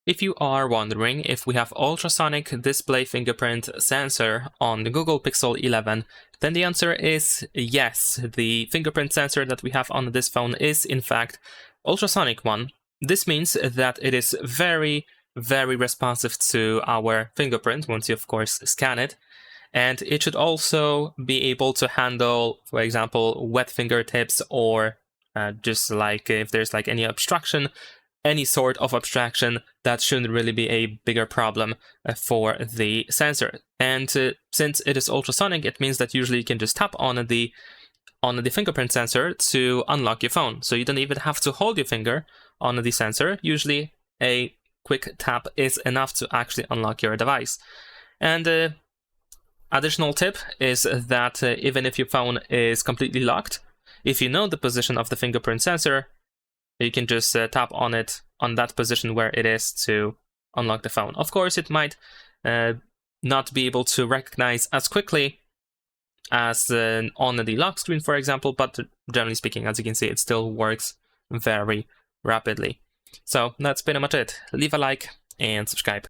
If you are wondering if we have ultrasonic display fingerprint sensor on the Google Pixel 11, then the answer is yes. The fingerprint sensor that we have on this phone is in fact ultrasonic one. This means that it is very, very responsive to our fingerprint once you of course scan it. And it should also be able to handle, for example, wet fingertips or just like if there's like any obstruction, any sort of abstraction. That shouldn't really be a bigger problem for the sensor. And since it is ultrasonic, it means that usually you can just tap on the fingerprint sensor to unlock your phone. So you don't even have to hold your finger on the sensor. Usually a quick tap is enough to actually unlock your device. And additional tip is that even if your phone is completely locked, if you know the position of the fingerprint sensor, you can just tap on it on that position where it is to unlock the phone. Of course, it might not be able to recognize as quickly as on the lock screen, for example, but generally speaking, as you can see, it still works very rapidly. So that's pretty much it. Leave a like and subscribe.